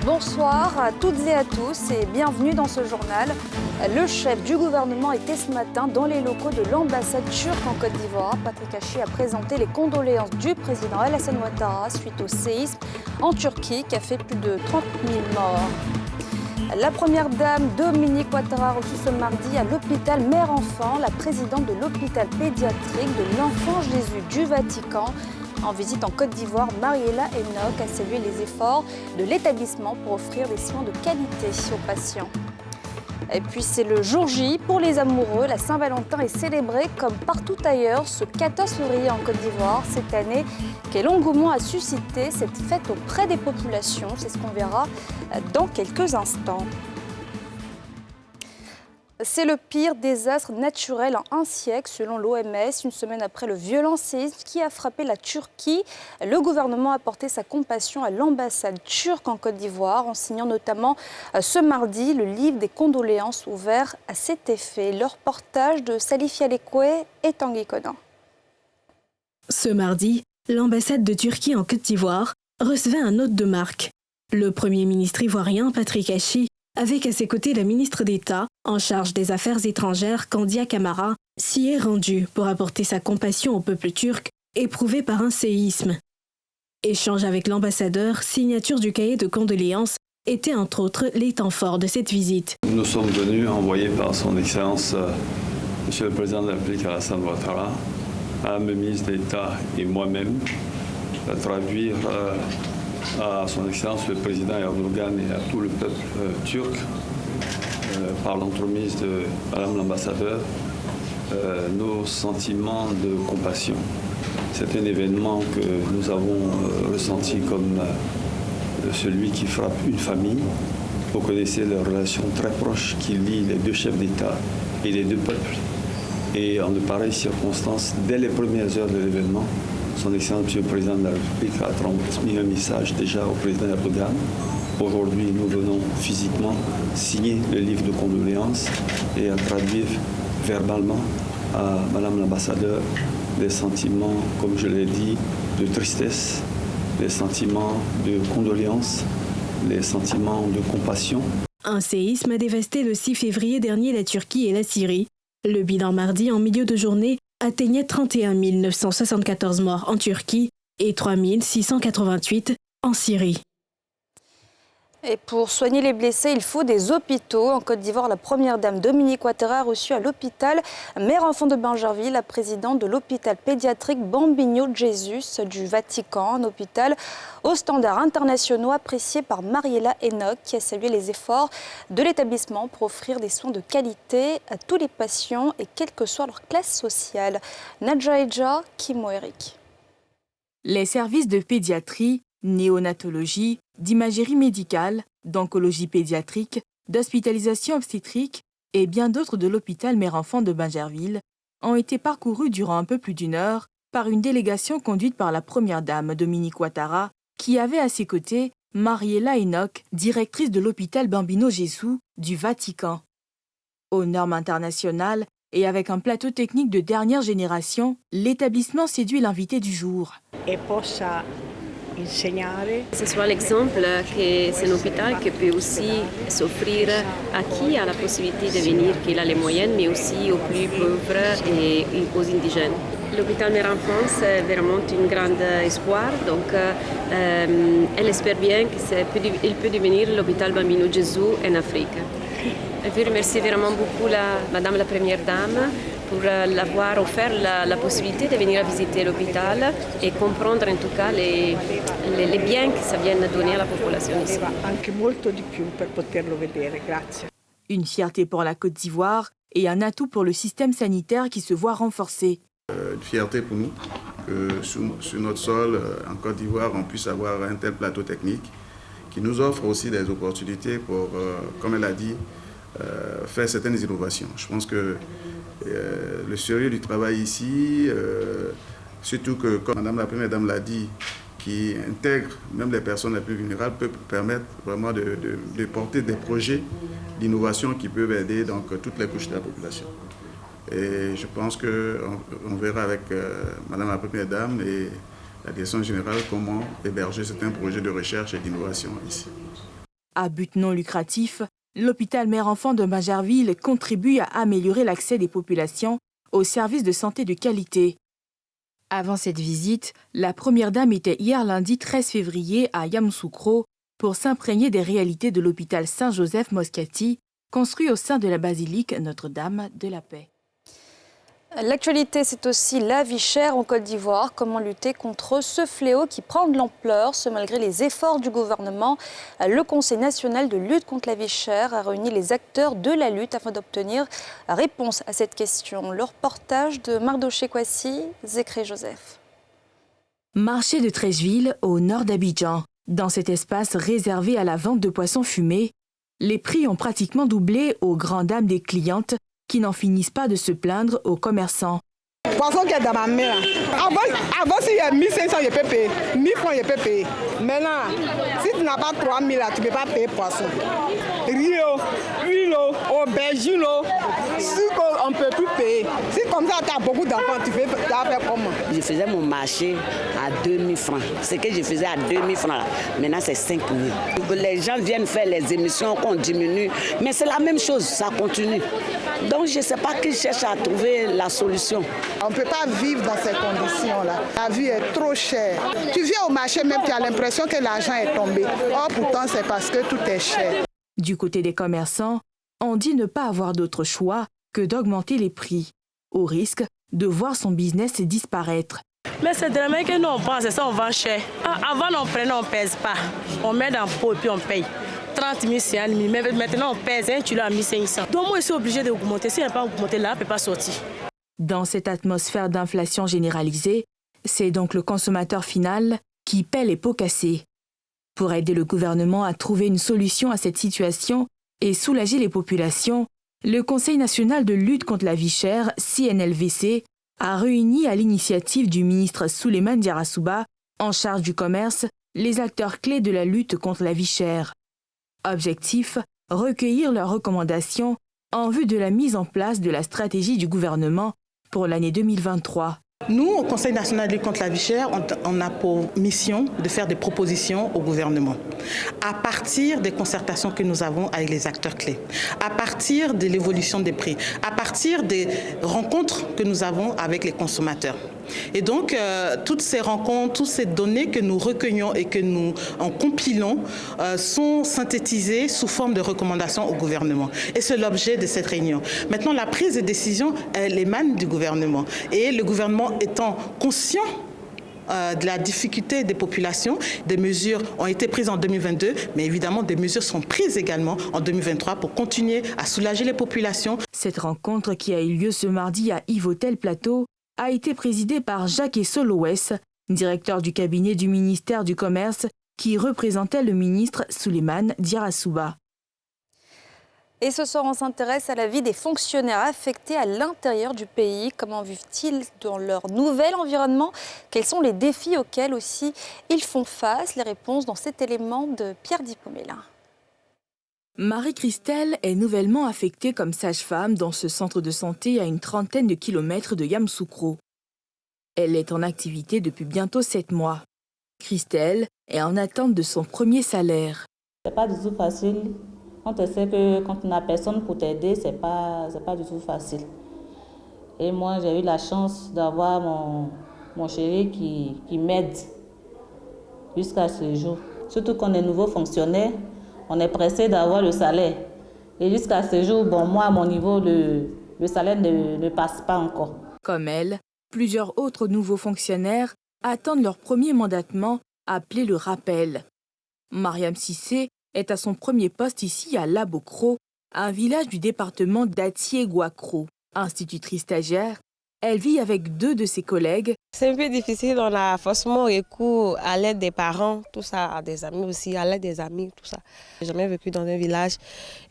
Bonsoir à toutes et à tous et bienvenue dans ce journal. Le chef du gouvernement était ce matin dans les locaux de l'ambassade turque en Côte d'Ivoire. Patrick Hachi a présenté les condoléances du président Alassane Ouattara suite au séisme en Turquie qui a fait plus de 30 000 morts. La première dame Dominique Ouattara a reçu ce mardi à l'hôpital Mère-Enfant la présidente de l'hôpital pédiatrique de l'Enfant Jésus du Vatican. En visite en Côte d'Ivoire, Mariella Enoch a salué les efforts de l'établissement pour offrir des soins de qualité aux patients. Et puis c'est le jour J pour les amoureux. La Saint-Valentin est célébrée comme partout ailleurs ce 14 février en Côte d'Ivoire. Cette année, quel engouement a suscité cette fête auprès des populations? C'est ce qu'on verra dans quelques instants. C'est le pire désastre naturel en un siècle, selon l'OMS. Une semaine après le violent séisme qui a frappé la Turquie, le gouvernement a porté sa compassion à l'ambassade turque en Côte d'Ivoire, en signant notamment ce mardi le livre des condoléances ouvert à cet effet. Le reportage de Salifia Lekoué et Tanguy Conan. Ce mardi, l'ambassade de Turquie en Côte d'Ivoire recevait un hôte de marque. Le Premier ministre ivoirien, Patrick Hachi, avec à ses côtés la ministre d'État en charge des Affaires étrangères, Candia Camara, s'y est rendu pour apporter sa compassion au peuple turc éprouvé par un séisme. Échange avec l'ambassadeur, signature du cahier de condoléances étaient entre autres les temps forts de cette visite. Nous sommes venus envoyés par son Excellence Monsieur le Président de la République Alassane Ouattara, Madame le ministre d'État et moi-même, traduire à son Excellence le Président Erdogan et à tout le peuple turc, par l'entremise de Madame l'ambassadeur, nos sentiments de compassion. C'est un événement que nous avons ressenti comme celui qui frappe une famille. Vous connaissez la relation très proche qui lie les deux chefs d'État et les deux peuples. Et en de pareilles circonstances, dès les premières heures de l'événement, son Excellence, Monsieur le Président de la République, a transmis un message déjà au président Erdogan. Aujourd'hui, nous venons physiquement signer le livre de condoléances et à traduire verbalement à Madame l'ambassadeur des sentiments, comme je l'ai dit, de tristesse, des sentiments de condoléances, les sentiments de compassion. Un séisme a dévasté le 6 février dernier la Turquie et la Syrie. Le bilan mardi en milieu de journée atteignait 31 974 morts en Turquie et 3 688 en Syrie. Et pour soigner les blessés, il faut des hôpitaux. En Côte d'Ivoire, la première dame Dominique Ouattara a reçu à l'hôpital Mère-Enfant de Bangerville la présidente de l'hôpital pédiatrique Bambino Jesus du Vatican, un hôpital aux standards internationaux apprécié par Mariella Enoch qui a salué les efforts de l'établissement pour offrir des soins de qualité à tous les patients et quelle que soit leur classe sociale. Nadja Eja, Kimo Eric. Les services de pédiatrie, néonatologie, d'imagerie médicale, d'oncologie pédiatrique, d'hospitalisation obstétrique et bien d'autres de l'hôpital Mère-Enfant de Bangerville ont été parcourus durant un peu plus d'une heure par une délégation conduite par la première dame Dominique Ouattara, qui avait à ses côtés Mariella Enoch, directrice de l'hôpital Bambino Jesus du Vatican. Aux normes internationales et avec un plateau technique de dernière génération, l'établissement séduit l'invité du jour. Ce soit l'exemple que c'est un hôpital qui peut aussi s'offrir à qui a la possibilité de venir, qui a les moyens, mais aussi aux plus pauvres et aux indigènes. L'hôpital Mère-Enfant, c'est vraiment un grand espoir. Donc, elle espère bien qu'il peut devenir l'hôpital Bambino Jesus en Afrique. Je veux remercier vraiment beaucoup Madame la Première Dame pour l'avoir offert la possibilité de venir visiter l'hôpital et comprendre en tout cas les biens que ça vient donner à la population ici. Une fierté pour la Côte d'Ivoire et un atout pour le système sanitaire qui se voit renforcé. Une fierté pour nous que sur notre sol, en Côte d'Ivoire, on puisse avoir un tel plateau technique qui nous offre aussi des opportunités pour, comme elle a dit, faire certaines innovations. Je pense que le sérieux du travail ici, surtout que, comme Madame la Première Dame l'a dit, qui intègre même les personnes les plus vulnérables peut permettre vraiment de porter des projets d'innovation qui peuvent aider donc toutes les couches de la population. Et je pense qu'on verra avec Madame la Première Dame et la Direction générale comment héberger certains projets de recherche et d'innovation ici. À but non lucratif, l'hôpital Mère-Enfant de Magerville contribue à améliorer l'accès des populations aux services de santé de qualité. Avant cette visite, la Première Dame était hier lundi 13 février à Yamoussoukro pour s'imprégner des réalités de l'hôpital Saint-Joseph-Moscati, construit au sein de la basilique Notre-Dame de la Paix. L'actualité, c'est aussi la vie chère en Côte d'Ivoire. Comment lutter contre ce fléau qui prend de l'ampleur, ce malgré les efforts du gouvernement. Le Conseil national de lutte contre la vie chère a réuni les acteurs de la lutte afin d'obtenir réponse à cette question. Le reportage de Mardoché Kwasi, Zécré Joseph. Marché de Trècheville, au nord d'Abidjan. Dans cet espace réservé à la vente de poissons fumés, les prix ont pratiquement doublé aux grandes dames des clientes qui n'en finissent pas de se plaindre aux commerçants. Poisson qui est dans ma main. Avant s'il y a 1500, je peux payer. 1000 francs, je peux payer. Maintenant, si tu n'as pas 3000, tu ne peux pas payer poisson. Rio, huile, aubergine, sucre, on ne peut plus payer. Si comme ça, tu as beaucoup d'enfants, tu vas faire comment? Je faisais mon marché à 2000 francs. Ce que je faisais à 2000 francs, maintenant c'est 5000. Les gens viennent faire les émissions qu'on diminue, mais c'est la même chose, ça continue. Donc je ne sais pas qui cherche à trouver la solution. On ne peut pas vivre dans ces conditions-là. La vie est trop chère. Tu viens au marché même, tu as l'impression que l'argent est tombé. Or pourtant c'est parce que tout est cher. Du côté des commerçants, on dit ne pas avoir d'autre choix que d'augmenter les prix, au risque de voir son business disparaître. Mais c'est demain que nous on prend, c'est ça, on vend cher. Avant on prenait, on ne pèse pas. On met dans le pot et puis on paye. 30 000, c'est 1 000. Mais maintenant on pèse, tu l'as à 1500. Donc moi je suis obligé d'augmenter. Si elle n'a pas augmenté là, elle ne peut pas sortir. Dans cette atmosphère d'inflation généralisée, c'est donc le consommateur final qui paie les pots cassés. Pour aider le gouvernement à trouver une solution à cette situation et soulager les populations, le Conseil national de lutte contre la vie chère, CNLVC, a réuni à l'initiative du ministre Souleymane Diarra-Souba, en charge du commerce, les acteurs clés de la lutte contre la vie chère. Objectif, recueillir leurs recommandations en vue de la mise en place de la stratégie du gouvernement pour l'année 2023. Nous, au Conseil national de lutte contre la vie chère, on a pour mission de faire des propositions au gouvernement à partir des concertations que nous avons avec les acteurs clés, à partir de l'évolution des prix, à partir des rencontres que nous avons avec les consommateurs. Et donc, toutes ces rencontres, toutes ces données que nous recueillons et que nous en compilons sont synthétisées sous forme de recommandations au gouvernement. Et c'est l'objet de cette réunion. Maintenant, la prise de décision, elle émane du gouvernement. Et le gouvernement étant conscient de la difficulté des populations, des mesures ont été prises en 2022, mais évidemment des mesures sont prises également en 2023 pour continuer à soulager les populations. Cette rencontre qui a eu lieu ce mardi à Yves-Hôtel Plateau a été présidée par Jacques Essolowes, directeur du cabinet du ministère du Commerce, qui représentait le ministre Souleymane Diarra-Souba. Et ce soir, on s'intéresse à la vie des fonctionnaires affectés à l'intérieur du pays. Comment vivent-ils dans leur nouvel environnement? Quels sont les défis auxquels aussi ils font face? Les réponses dans cet élément de Pierre Dipomélin. Marie-Christelle est nouvellement affectée comme sage-femme dans ce centre de santé à une trentaine de kilomètres de Yamoussoukro. Elle est en activité depuis bientôt 7 mois. Christelle est en attente de son premier salaire. C'est pas du tout facile. Quand tu sais que quand tu n'as personne pour t'aider, c'est pas du tout facile. Et moi, j'ai eu la chance d'avoir mon chéri qui m'aide jusqu'à ce jour. Surtout qu'on est nouveau fonctionnaire, on est pressé d'avoir le salaire. Et jusqu'à ce jour, moi, à mon niveau, le salaire ne passe pas encore. Comme elle, plusieurs autres nouveaux fonctionnaires attendent leur premier mandatement, appelé le rappel. Mariam Sissé est à son premier poste ici à Labokro, un village du département d'Atié-Guakro. Institutrice stagiaire, elle vit avec 2 de ses collègues. C'est un peu difficile, on a forcément recours à l'aide des parents, tout ça, à des amis aussi, à l'aide des amis, tout ça. J'ai jamais vécu dans un village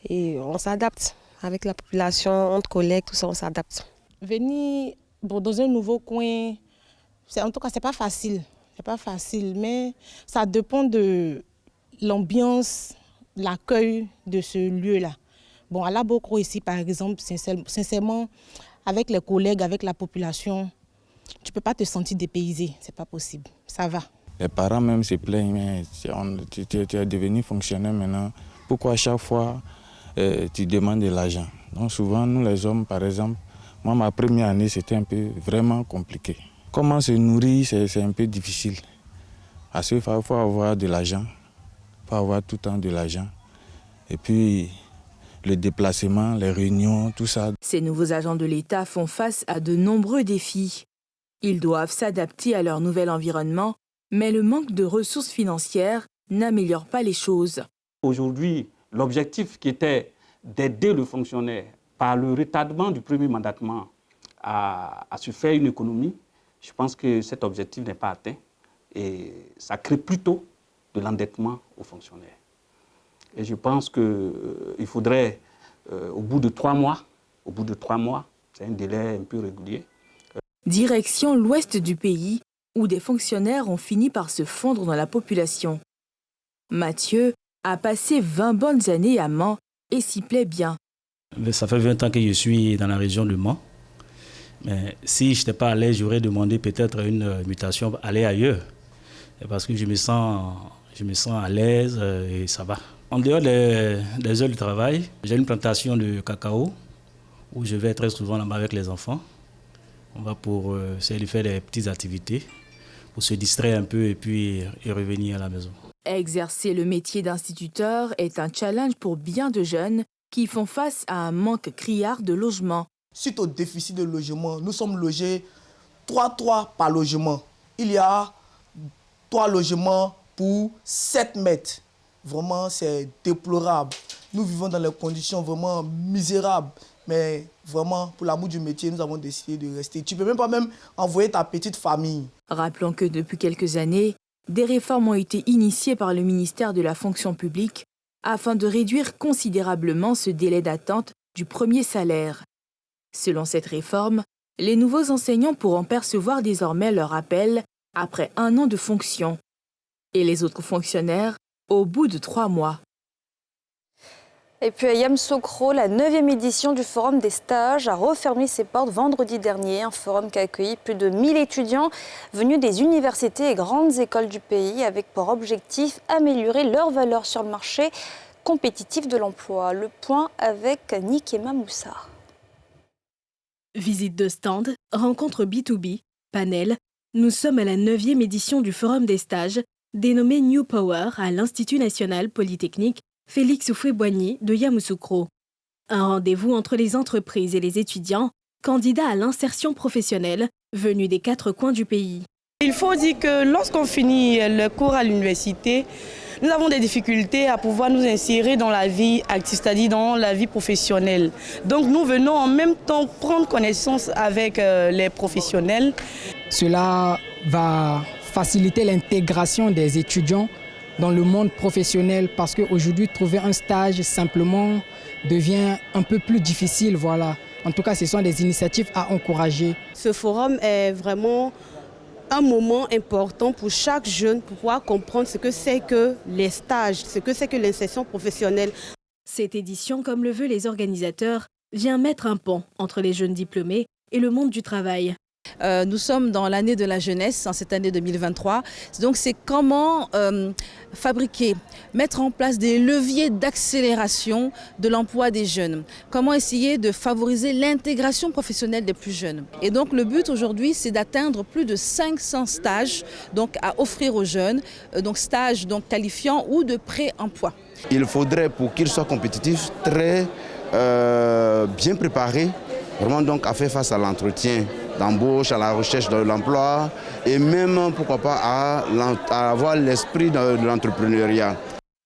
et on s'adapte avec la population, entre collègues, tout ça, on s'adapte. Venir dans un nouveau coin, en tout cas, c'est pas facile. C'est pas facile, mais ça dépend de l'ambiance, l'accueil de ce lieu-là. Bon, à La Bocro ici, par exemple, sincèrement, avec les collègues, avec la population, tu ne peux pas te sentir dépaysé, c'est pas possible, ça va. Les parents même se plaignent, mais tu es devenu fonctionnaire maintenant. Pourquoi à chaque fois tu demandes de l'argent? Donc souvent, nous les hommes, par exemple, moi ma première année, c'était un peu vraiment compliqué. Comment se nourrir, c'est un peu difficile. Parce qu'il faut avoir de l'argent, il faut avoir tout le temps de l'argent. Et puis, le déplacement, les réunions, tout ça. Ces nouveaux agents de l'État font face à de nombreux défis. Ils doivent s'adapter à leur nouvel environnement, mais le manque de ressources financières n'améliore pas les choses. Aujourd'hui, l'objectif qui était d'aider le fonctionnaire par le retardement du premier mandatement à se faire une économie, je pense que cet objectif n'est pas atteint et ça crée plutôt de l'endettement aux fonctionnaires. Et je pense qu'il faudrait, au bout de 3 mois, c'est un délai un peu régulier. Direction l'ouest du pays, où des fonctionnaires ont fini par se fondre dans la population. Mathieu a passé 20 bonnes années à Mans et s'y plaît bien. Ça fait 20 ans que je suis dans la région de Mans. Mais si je n'étais pas à l'aise, j'aurais demandé peut-être une mutation, aller ailleurs. Parce que je me sens à l'aise et ça va. En dehors des heures de travail, j'ai une plantation de cacao où je vais très souvent là-bas avec les enfants. On va pour essayer de faire des petites activités pour se distraire un peu et puis revenir à la maison. Exercer le métier d'instituteur est un challenge pour bien de jeunes qui font face à un manque criard de logement. Suite au déficit de logement, nous sommes logés 3 par logement. Il y a 3 logements pour 7 mètres. Vraiment, c'est déplorable. Nous vivons dans des conditions vraiment misérables. Mais vraiment, pour l'amour du métier, nous avons décidé de rester. Tu ne peux même pas envoyer ta petite famille. Rappelons que depuis quelques années, des réformes ont été initiées par le ministère de la fonction publique afin de réduire considérablement ce délai d'attente du premier salaire. Selon cette réforme, les nouveaux enseignants pourront percevoir désormais leur appel après 1 an de fonction et les autres fonctionnaires au bout de 3 mois. Et puis à Yamoussoukro, la 9e édition du Forum des stages a refermé ses portes vendredi dernier. Un forum qui a accueilli plus de 1000 étudiants venus des universités et grandes écoles du pays avec pour objectif améliorer leur valeur sur le marché compétitif de l'emploi. Le point avec Nikema Moussa. Visite de stand, rencontre B2B, panel. Nous sommes à la 9e édition du Forum des stages, dénommé New Power à l'Institut national polytechnique Félix Houphouët-Boigny de Yamoussoukro. Un rendez-vous entre les entreprises et les étudiants, candidats à l'insertion professionnelle, venus des 4 coins du pays. Il faut dire que lorsqu'on finit le cours à l'université, nous avons des difficultés à pouvoir nous insérer dans la vie active, c'est-à-dire dans la vie professionnelle. Donc nous venons en même temps prendre connaissance avec les professionnels. Cela va faciliter l'intégration des étudiants dans le monde professionnel parce qu'aujourd'hui, trouver un stage simplement devient un peu plus difficile. Voilà. En tout cas, ce sont des initiatives à encourager. Ce forum est vraiment un moment important pour chaque jeune pour pouvoir comprendre ce que c'est que les stages, ce que c'est que l'insertion professionnelle. Cette édition, comme le veulent les organisateurs, vient mettre un pont entre les jeunes diplômés et le monde du travail. Nous sommes dans l'année de la jeunesse, en cette année 2023. Donc c'est comment fabriquer, mettre en place des leviers d'accélération de l'emploi des jeunes. Comment essayer de favoriser l'intégration professionnelle des plus jeunes. Et donc le but aujourd'hui, c'est d'atteindre plus de 500 stages donc, à offrir aux jeunes, donc stages donc, qualifiants ou de pré-emploi. Il faudrait, pour qu'ils soient compétitifs, très bien préparés, vraiment donc à faire face à l'entretien d'embauche, à la recherche de l'emploi et même, pourquoi pas, à avoir l'esprit de l'entrepreneuriat.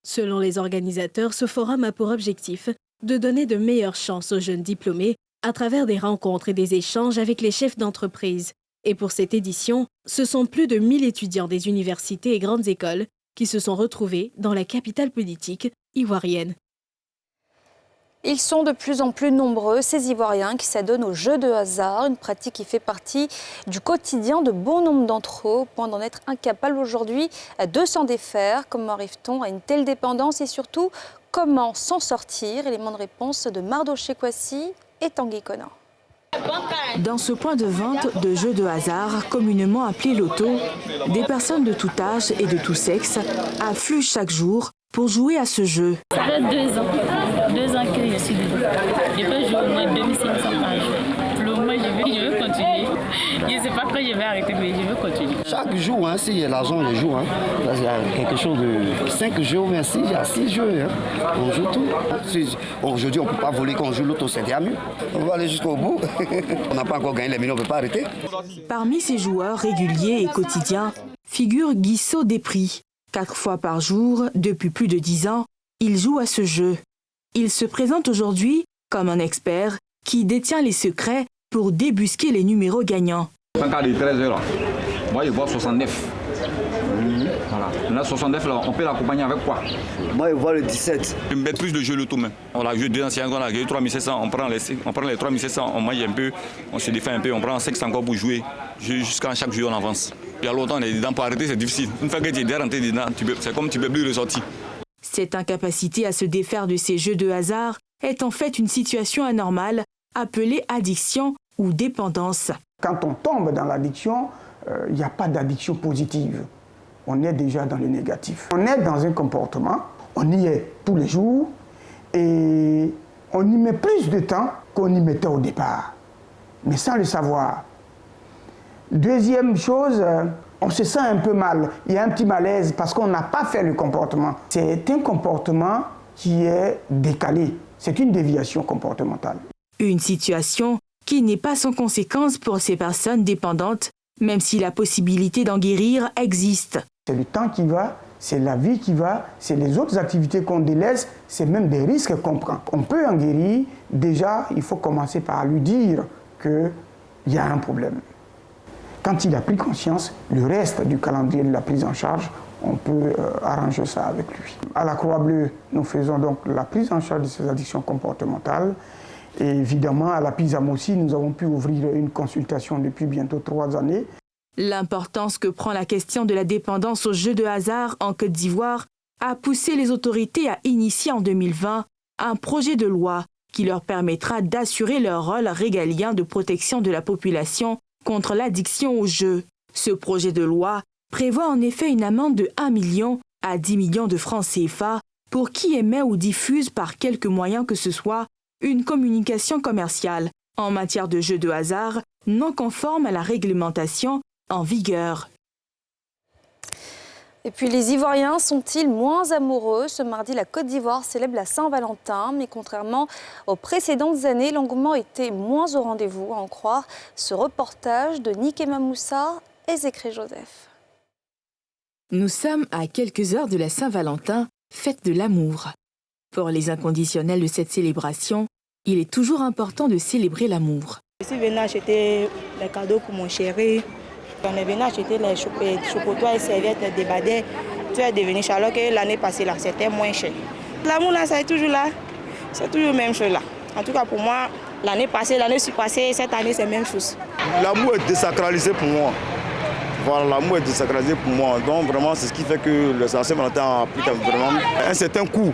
Selon les organisateurs, ce forum a pour objectif de donner de meilleures chances aux jeunes diplômés à travers des rencontres et des échanges avec les chefs d'entreprise. Et pour cette édition, ce sont plus de 1000 étudiants des universités et grandes écoles qui se sont retrouvés dans la capitale politique ivoirienne. Ils sont de plus en plus nombreux, ces Ivoiriens qui s'adonnent aux jeux de hasard, une pratique qui fait partie du quotidien de bon nombre d'entre eux, au point d'en être incapables aujourd'hui de s'en défaire. Comment arrive-t-on à une telle dépendance et surtout, comment s'en sortir? Élément de réponse de Mardoché Kwasi et Tanguy Conan. Dans ce point de vente de jeux de hasard, communément appelé loto, des personnes de tout âge et de tout sexe affluent chaque jour pour jouer à ce jeu. Ça fait 2 ans. 2 ans que je suis dedans. Je peux jouer au moins 2500 par jour. Pour le moment, je veux continuer. Je ne sais pas quand je vais arrêter, mais je veux continuer. Chaque jour, hein, s'il y a l'argent, je joue. Hein. Il y a quelque chose de 5 jeux, merci, il y a 6 jeux. Hein. On joue tout. Aujourd'hui, on ne peut pas voler quand on joue l'auto, c'est déjà mieux. On va aller jusqu'au bout. On n'a pas encore gagné les millions, on ne peut pas arrêter. Parmi ces joueurs réguliers et quotidiens figure Guissot Despris. 4 fois par jour, depuis plus de 10 ans, il joue à ce jeu. Il se présente aujourd'hui comme un expert qui détient les secrets pour débusquer les numéros gagnants. Un cas de 13 heures, moi je vois 69. Voilà. Là, 69, là, on peut l'accompagner avec quoi? Moi je vois le 17. Je me mets plus de jeux loto même. On a joué 2 anciens, on a gagné 3700, on prend les 3700, on mange un peu, on se défait un peu, on prend 500 encore pour jouer. Jusqu'à chaque jeu on avance. Il y a longtemps on est dedans, pour arrêter c'est difficile. Une fois que tu es rentré dedans, c'est comme tu ne peux plus ressortir. Cette incapacité à se défaire de ces jeux de hasard est en fait une situation anormale appelée addiction ou dépendance. Quand on tombe dans l'addiction, il n'y a pas d'addiction positive. On est déjà dans le négatif. On est dans un comportement, on y est tous les jours et on y met plus de temps qu'on y mettait au départ, mais sans le savoir. Deuxième chose, on se sent un peu mal, il y a un petit malaise parce qu'on n'a pas fait le comportement. C'est un comportement qui est décalé, c'est une déviation comportementale. Une situation qui n'est pas sans conséquence pour ces personnes dépendantes, même si la possibilité d'en guérir existe. C'est le temps qui va, c'est la vie qui va, c'est les autres activités qu'on délaisse, c'est même des risques qu'on prend. On peut en guérir, déjà il faut commencer par lui dire qu'il y a un problème. Quand il a pris conscience, le reste du calendrier de la prise en charge, on peut arranger ça avec lui. À la Croix-Bleue, nous faisons donc la prise en charge de ces addictions comportementales. Et évidemment, à la PISAM aussi, nous avons pu ouvrir une consultation depuis bientôt 3 années. L'importance que prend la question de la dépendance aux jeux de hasard en Côte d'Ivoire a poussé les autorités à initier en 2020 un projet de loi qui leur permettra d'assurer leur rôle régalien de protection de la population contre l'addiction aux jeux. Ce projet de loi prévoit en effet une amende de 1 million à 10 millions de francs CFA pour qui émet ou diffuse par quelque moyen que ce soit une communication commerciale en matière de jeux de hasard non conforme à la réglementation en vigueur. Et puis les Ivoiriens sont-ils moins amoureux? Ce mardi, la Côte d'Ivoire célèbre la Saint-Valentin, mais contrairement aux précédentes années, l'engouement était moins au rendez-vous, à en croire ce reportage de Nikema Moussa et Zécré Joseph. Nous sommes à quelques heures de la Saint-Valentin, fête de l'amour. Pour les inconditionnels de cette célébration, il est toujours important de célébrer l'amour. Je suis venue acheter les cadeaux pour mon chéri. On est venu acheter les chocotois et serviettes de badet. Tu es devenu cher alors que l'année passée, là, c'était moins cher. L'amour, là, ça est toujours là. C'est toujours la même chose, là. En tout cas, pour moi, l'année passée, l'année surpassée, cette année, c'est la même chose. L'amour est désacralisé pour moi. Voilà, l'amour est désacralisé pour moi. Donc, vraiment, c'est ce qui fait que le Saint-Valentin applique vraiment un certain coût.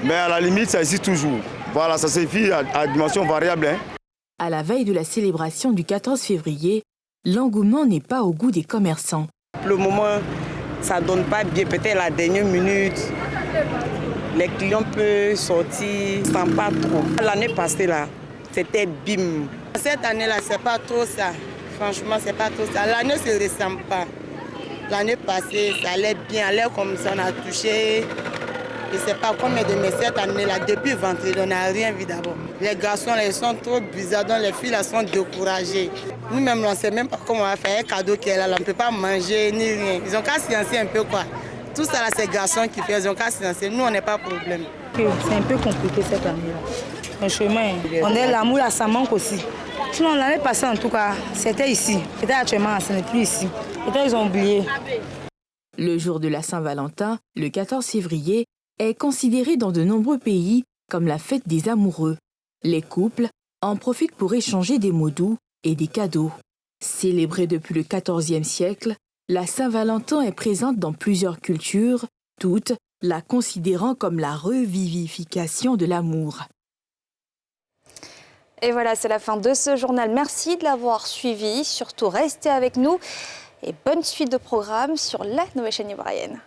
Mais à la limite, ça existe toujours. Voilà, ça suffit à dimension variable. Hein. À la veille de la célébration du 14 février, l'engouement n'est pas au goût des commerçants. Pour le moment, ça ne donne pas bien. Peut-être la dernière minute, les clients peuvent sortir sans pas trop. L'année passée, là, c'était bim. Cette année-là, c'est pas trop ça. Franchement, c'est pas trop ça. L'année ne se ressemble pas. L'année passée, ça allait bien. Allait comme ça, on a touché. Je ne sais pas combien de mais cette année-là, depuis vendredi, on n'a rien vu d'abord. Les garçons, ils sont trop bizarres, donc les filles, elles sont découragées. Nous-mêmes, on ne sait même pas comment on va faire un cadeau qui est là. On ne peut pas manger ni rien. Ils ont qu'à sciencer un peu quoi. Tout ça, là, c'est les garçons qui font. Ils ont qu'à sciencer. Nous, on n'est pas problème. C'est un peu compliqué cette année-là. Franchement, on est l'amour, là, ça manque aussi. Sinon, l'année passée, en tout cas, c'était ici. Peut-être actuellement, ce n'est plus ici. Peut-être ils ont oublié. Le jour de la Saint-Valentin, le 14 février, est considéré dans de nombreux pays comme la fête des amoureux. Les couples en profitent pour échanger des mots doux et des cadeaux. Célébrée depuis le XIVe siècle, la Saint-Valentin est présente dans plusieurs cultures, toutes la considérant comme la revivification de l'amour. Et voilà, c'est la fin de ce journal. Merci de l'avoir suivi. Surtout, restez avec nous et bonne suite de programmes sur la nouvelle chaîne ivoirienne.